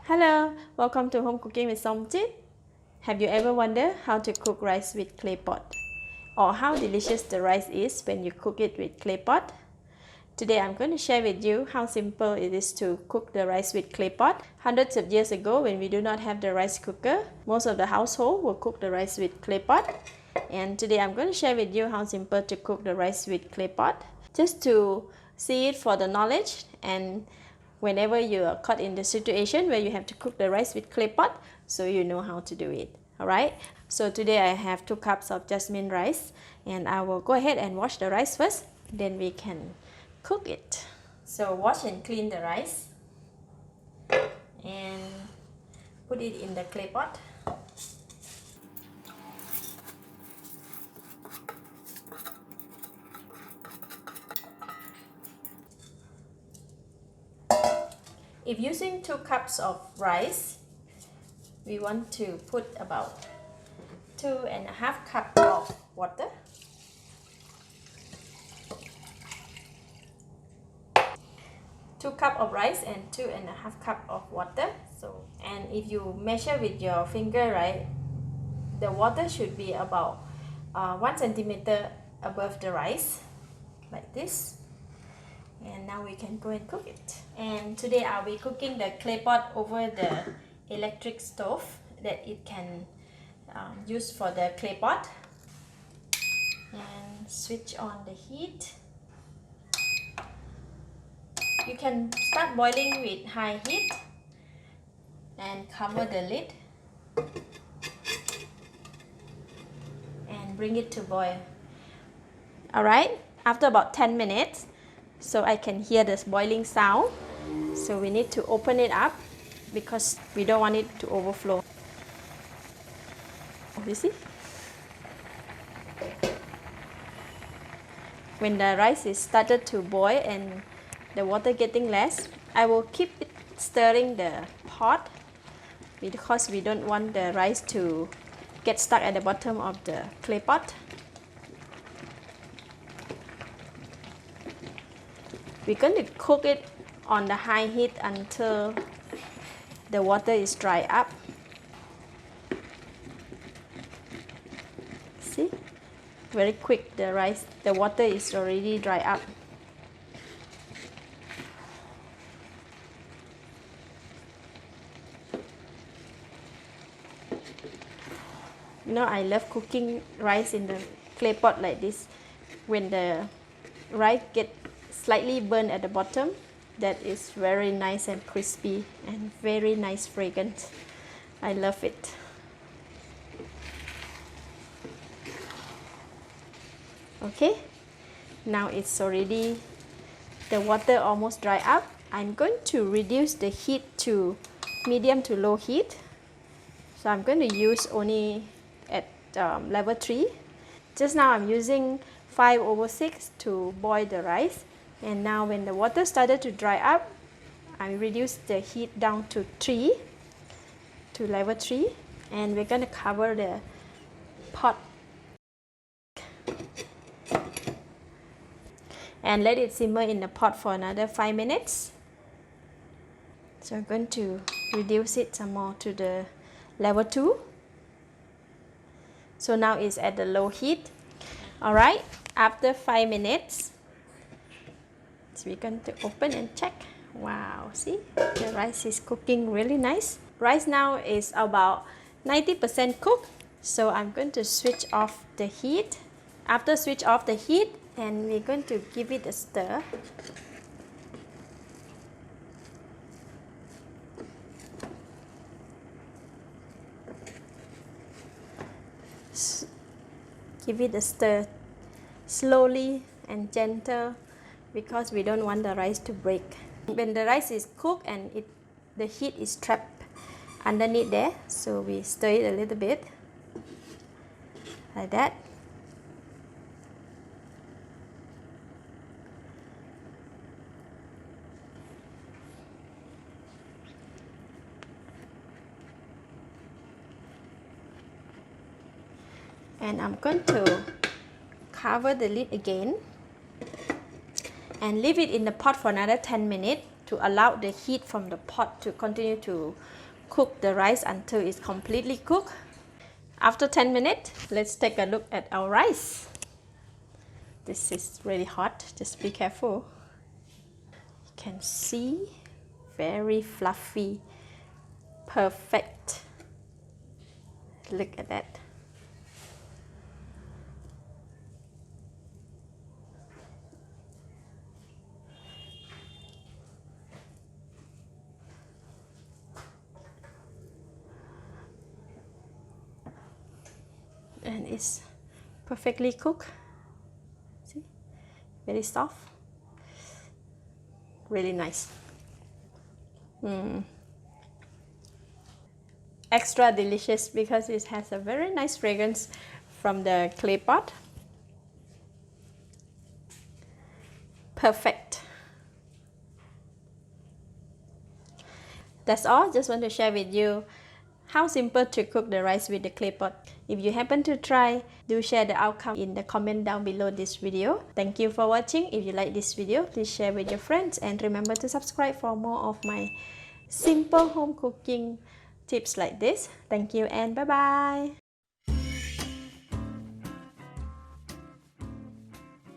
Hello, welcome to Home Cooking with Somjit. Have you ever wondered how to cook rice with clay pot? Or how delicious the rice is when you cook it with clay pot? Today I'm going to share with you how simple it is to cook the rice with clay pot. Hundreds of years ago, when we do not have the rice cooker, most of the household will cook the rice with clay pot. And today I'm going to share with you how simple to cook the rice with clay pot. Just to see it for the knowledge, and whenever you are caught in the situation where you have to cook the rice with clay pot, so you know how to do it. Alright, so today I have 2 cups of jasmine rice, and I will go ahead and wash the rice first, then we can cook it. So wash and clean the rice and put it in the clay pot. If using 2 cups of rice, we want to put about 2.5 cups of water. Two cups of rice and 2.5 cups of water. So, and if you measure with your finger, right, the water should be about 1 centimeter above the rice, like this. And now we can go and cook it. And today I'll be cooking the clay pot over the electric stove that it can use for the clay pot. And switch on the heat. You can start boiling with high heat and cover the lid and bring it to boil. Alright, after about 10 minutes, so I can hear this boiling sound, so we need to open it up because we don't want it to overflow. You see? When the rice is started to boil and the water getting less, I will keep it stirring the pot because we don't want the rice to get stuck at the bottom of the clay pot. We're going to cook it on the high heat until the water is dry up. See? Very quick, the water is already dry up. You know, I love cooking rice in the clay pot like this. When the rice gets slightly burned at the bottom, that is very nice and crispy and very nice fragrance. I love it. Okay, now it's already, the water almost dry up. I'm going to reduce the heat to medium to low heat. So I'm going to use only at level 3. Just now I'm using 5/6 to boil the rice. And now when the water started to dry up, I reduced the heat down to 3, to level 3. And we're going to cover the pot and let it simmer in the pot for another 5 minutes. So I'm going to reduce it some more to the level 2. So now it's at the low heat. Alright, after 5 minutes, so we're going to open and check. Wow, see, the rice is cooking really nice. Rice now is about 90% cooked. So I'm going to switch off the heat. After switch off the heat, and we're going to give it a stir. Give it a stir slowly and gentle because we don't want the rice to break. When the rice is cooked and the heat is trapped underneath there, so we stir it a little bit like that. And I'm going to cover the lid again and leave it in the pot for another 10 minutes to allow the heat from the pot to continue to cook the rice until it's completely cooked. After 10 minutes, let's take a look at our rice. This is really hot, just be careful. You can see, very fluffy, perfect. Look at that. And it's perfectly cooked. See, very soft, really nice. Extra delicious because it has a very nice fragrance from the clay pot. Perfect. That's all. Just want to share with you how simple to cook the rice with the clay pot. If you happen to try, do share the outcome in the comment down below this video. Thank you for watching. If you like this video, please share with your friends and remember to subscribe for more of my simple home cooking tips like this. Thank you and bye bye.